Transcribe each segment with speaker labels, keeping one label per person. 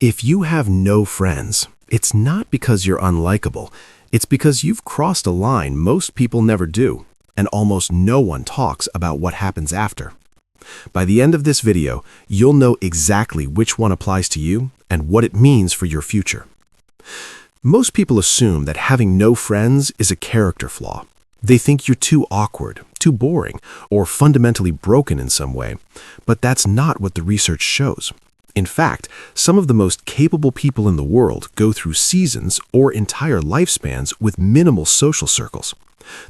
Speaker 1: If you have no friends, it's not because you're unlikable. It's because you've crossed a line most people never do, and almost no one talks about what happens after. By the end of this video, you'll know exactly which one applies to you and what it means for your future. Most people assume that having no friends is a character flaw. They think you're too awkward, too boring, or fundamentally broken in some way, but that's not what the research shows. In fact, some of the most capable people in the world go through seasons or entire lifespans with minimal social circles.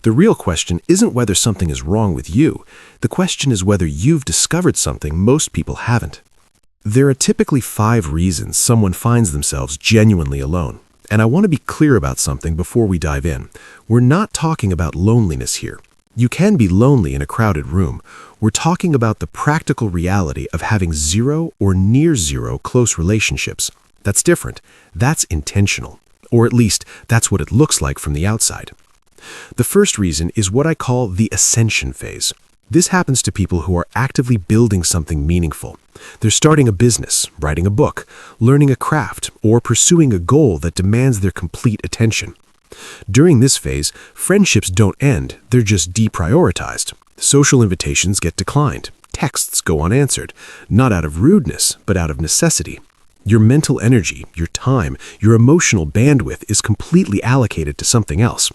Speaker 1: The real question isn't whether something is wrong with you. The question is whether you've discovered something most people haven't. There are typically 5 reasons someone finds themselves genuinely alone. And I want to be clear about something before we dive in. We're not talking about loneliness here. You can be lonely in a crowded room. We're talking about the practical reality of having 0 or near 0 close relationships. That's different. That's intentional. Or at least, that's what it looks like from the outside. The first reason is what I call the ascension phase. This happens to people who are actively building something meaningful. They're starting a business, writing a book, learning a craft, or pursuing a goal that demands their complete attention. During this phase, friendships don't end, they're just deprioritized. Social invitations get declined. Texts go unanswered, not out of rudeness, but out of necessity. Your mental energy, your time, your emotional bandwidth is completely allocated to something else.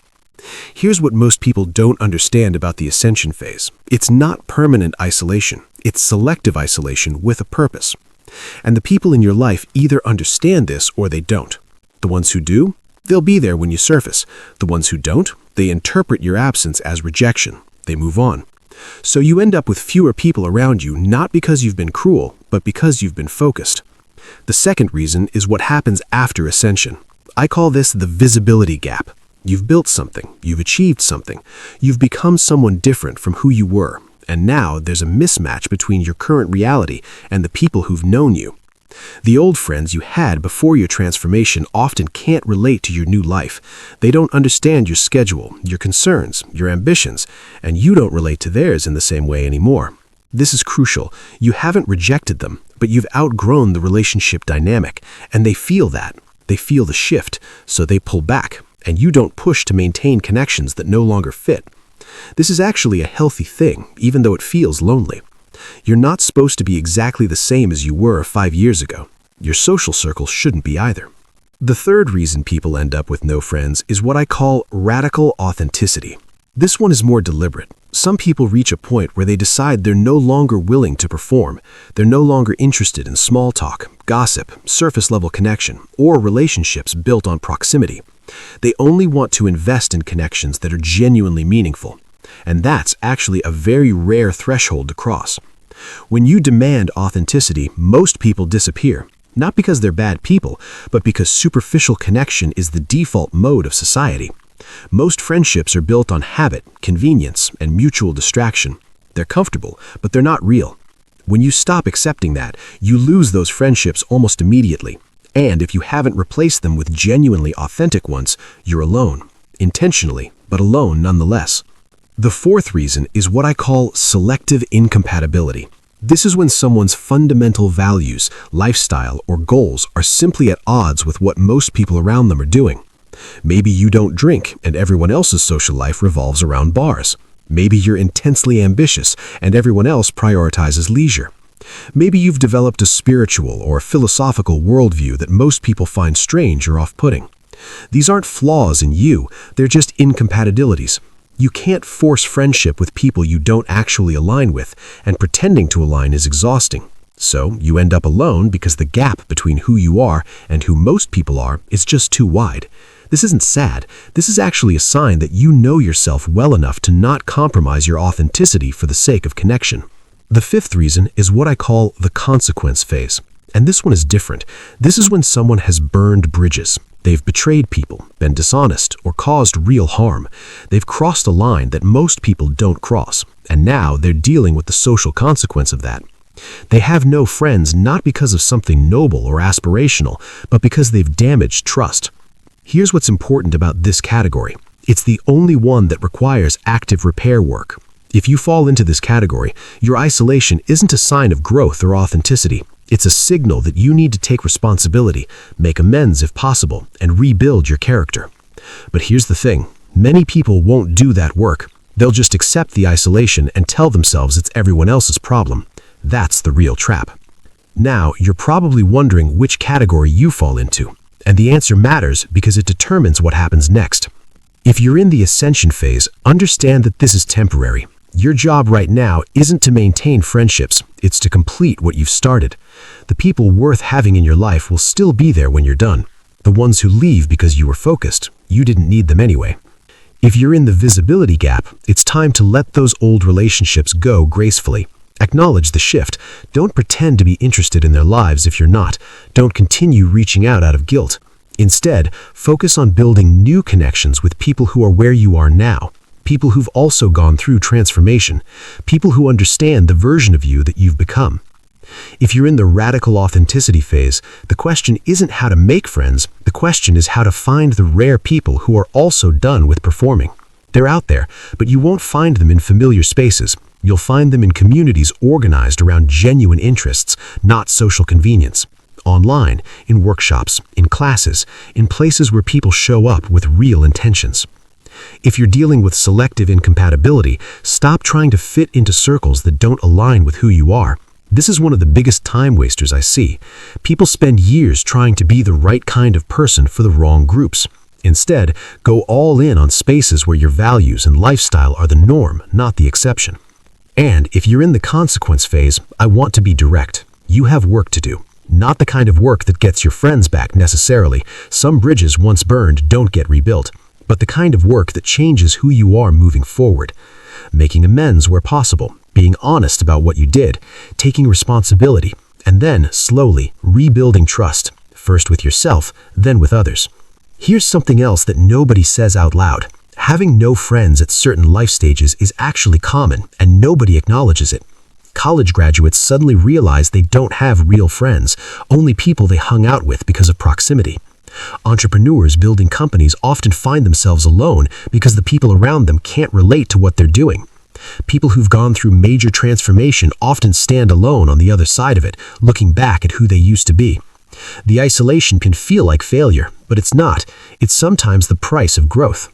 Speaker 1: Here's what most people don't understand about the ascension phase. It's not permanent isolation. It's selective isolation with a purpose. And the people in your life either understand this or they don't. The ones who do, they'll be there when you surface. The ones who don't, they interpret your absence as rejection. They move on. So you end up with fewer people around you, not because you've been cruel, but because you've been focused. The second reason is what happens after ascension. I call this the visibility gap. You've built something, you've achieved something, you've become someone different from who you were, and now there's a mismatch between your current reality and the people who've known you. The old friends you had before your transformation often can't relate to your new life. They don't understand your schedule, your concerns, your ambitions, and you don't relate to theirs in the same way anymore. This is crucial. You haven't rejected them, but you've outgrown the relationship dynamic, and they feel that. They feel the shift, so they pull back. And you don't push to maintain connections that no longer fit. This is actually a healthy thing, even though it feels lonely. You're not supposed to be exactly the same as you were 5 years ago. Your social circle shouldn't be either. The third reason people end up with no friends is what I call radical authenticity. This one is more deliberate. Some people reach a point where they decide they're no longer willing to perform. They're no longer interested in small talk, gossip, surface-level connection, or relationships built on proximity. They only want to invest in connections that are genuinely meaningful. And that's actually a very rare threshold to cross. When you demand authenticity, most people disappear. Not because they're bad people, but because superficial connection is the default mode of society. Most friendships are built on habit, convenience, and mutual distraction. They're comfortable, but they're not real. When you stop accepting that, you lose those friendships almost immediately. And if you haven't replaced them with genuinely authentic ones, you're alone. Intentionally, but alone nonetheless. The fourth reason is what I call selective incompatibility. This is when someone's fundamental values, lifestyle, or goals are simply at odds with what most people around them are doing. Maybe you don't drink, and everyone else's social life revolves around bars. Maybe you're intensely ambitious, and everyone else prioritizes leisure. Maybe you've developed a spiritual or philosophical worldview that most people find strange or off-putting. These aren't flaws in you, they're just incompatibilities. You can't force friendship with people you don't actually align with, and pretending to align is exhausting. So you end up alone because the gap between who you are and who most people are is just too wide. This isn't sad. This is actually a sign that you know yourself well enough to not compromise your authenticity for the sake of connection. The fifth reason is what I call the consequence phase. And this one is different. This is when someone has burned bridges. They've betrayed people, been dishonest, or caused real harm. They've crossed a line that most people don't cross. And now they're dealing with the social consequence of that. They have no friends not because of something noble or aspirational, but because they've damaged trust. Here's what's important about this category. It's the only one that requires active repair work. If you fall into this category, your isolation isn't a sign of growth or authenticity. It's a signal that you need to take responsibility, make amends if possible, and rebuild your character. But here's the thing. Many people won't do that work. They'll just accept the isolation and tell themselves it's everyone else's problem. That's the real trap. Now, you're probably wondering which category you fall into. And the answer matters because it determines what happens next. If you're in the ascension phase, understand that this is temporary. Your job right now isn't to maintain friendships, it's to complete what you've started. The people worth having in your life will still be there when you're done. The ones who leave because you were focused, you didn't need them anyway. If you're in the visibility gap, it's time to let those old relationships go gracefully. Acknowledge the shift. Don't pretend to be interested in their lives if you're not. Don't continue reaching out of guilt. Instead, focus on building new connections with people who are where you are now. People who've also gone through transformation. People who understand the version of you that you've become. If you're in the radical authenticity phase, the question isn't how to make friends. The question is how to find the rare people who are also done with performing. They're out there, but you won't find them in familiar spaces. You'll find them in communities organized around genuine interests, not social convenience. Online, in workshops, in classes, in places where people show up with real intentions. If you're dealing with selective incompatibility, stop trying to fit into circles that don't align with who you are. This is one of the biggest time wasters I see. People spend years trying to be the right kind of person for the wrong groups. Instead, go all in on spaces where your values and lifestyle are the norm, not the exception. And if you're in the consequence phase, I want to be direct. You have work to do. Not the kind of work that gets your friends back necessarily. Some bridges once burned don't get rebuilt. But the kind of work that changes who you are moving forward. Making amends where possible, being honest about what you did, taking responsibility, and then, slowly, rebuilding trust, first with yourself, then with others. Here's something else that nobody says out loud. Having no friends at certain life stages is actually common, and nobody acknowledges it. College graduates suddenly realize they don't have real friends, only people they hung out with because of proximity. Entrepreneurs building companies often find themselves alone because the people around them can't relate to what they're doing. People who've gone through major transformation often stand alone on the other side of it, looking back at who they used to be. The isolation can feel like failure, but it's not. It's sometimes the price of growth.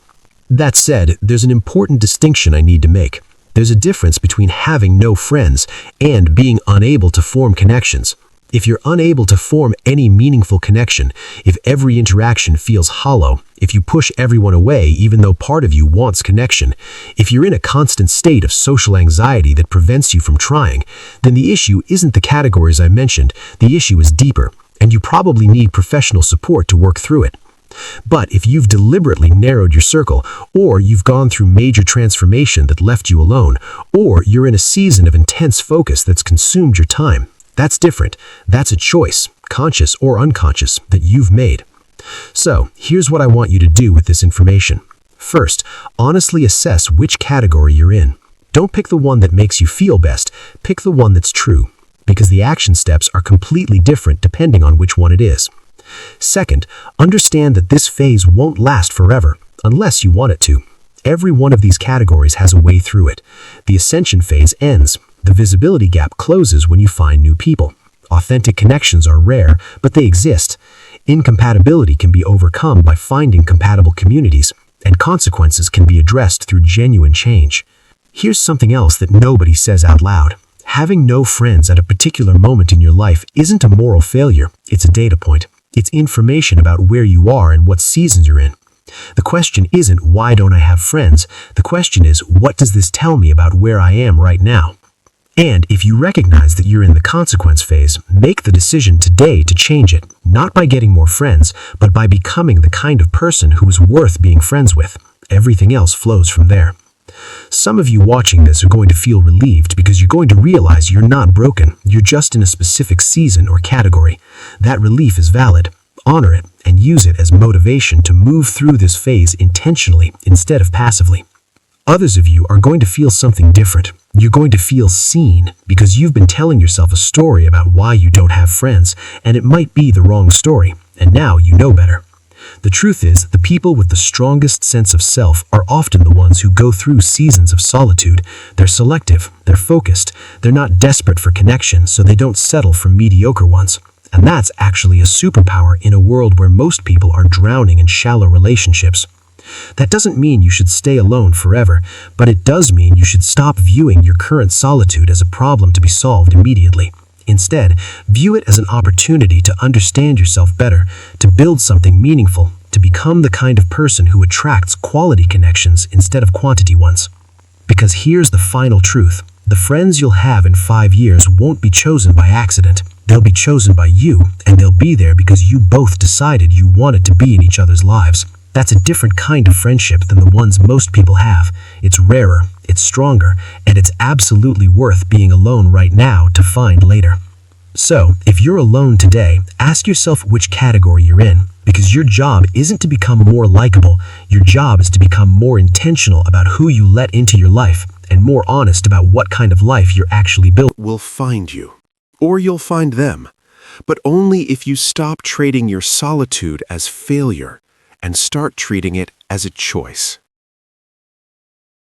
Speaker 1: That said, there's an important distinction I need to make. There's a difference between having no friends and being unable to form connections. If you're unable to form any meaningful connection, if every interaction feels hollow, if you push everyone away even though part of you wants connection, if you're in a constant state of social anxiety that prevents you from trying, then the issue isn't the categories I mentioned, the issue is deeper, and you probably need professional support to work through it. But if you've deliberately narrowed your circle, or you've gone through major transformation that left you alone, or you're in a season of intense focus that's consumed your time, that's different. That's a choice, conscious or unconscious, that you've made. So, here's what I want you to do with this information. First, honestly assess which category you're in. Don't pick the one that makes you feel best, pick the one that's true, because the action steps are completely different depending on which one it is. Second, understand that this phase won't last forever, unless you want it to. Every one of these categories has a way through it. The ascension phase ends. The visibility gap closes when you find new people. Authentic connections are rare, but they exist. Incompatibility can be overcome by finding compatible communities, and consequences can be addressed through genuine change. Here's something else that nobody says out loud. Having no friends at a particular moment in your life isn't a moral failure, it's a data point. It's information about where you are and what seasons you're in. The question isn't, why don't I have friends? The question is, what does this tell me about where I am right now? And if you recognize that you're in the consequence phase, make the decision today to change it, not by getting more friends, but by becoming the kind of person who is worth being friends with. Everything else flows from there. Some of you watching this are going to feel relieved because you're going to realize you're not broken, you're just in a specific season or category. That relief is valid. Honor it and use it as motivation to move through this phase intentionally instead of passively. Others of you are going to feel something different. You're going to feel seen because you've been telling yourself a story about why you don't have friends, and it might be the wrong story, and now you know better.
Speaker 2: The truth is, the people with the strongest sense of self are often the ones who go through seasons of solitude. They're selective, they're focused, they're not desperate for connection, so they don't settle for mediocre ones. And that's actually a superpower in a world where most people are drowning in shallow relationships. That doesn't mean you should stay alone forever, but it does mean you should stop viewing your current solitude as a problem to be solved immediately. Instead, view it as an opportunity to understand yourself better, to build something meaningful, to become the kind of person who attracts quality connections instead of quantity ones. Because here's the final truth. The friends you'll have in 5 years won't be chosen by accident. They'll be chosen by you, and they'll be there because you both decided you wanted to be in each other's lives. That's a different kind of friendship than the ones most people have. It's rarer, it's stronger, and it's absolutely worth being alone right now to find later. So, if you're alone today, ask yourself which category you're in, because your job isn't to become more likable. Your job is to become more intentional about who you let into your life, and more honest about what kind of life you're actually building.
Speaker 1: Will find you, or you'll find them, but only if you stop trading your solitude as failure and start treating it as a choice.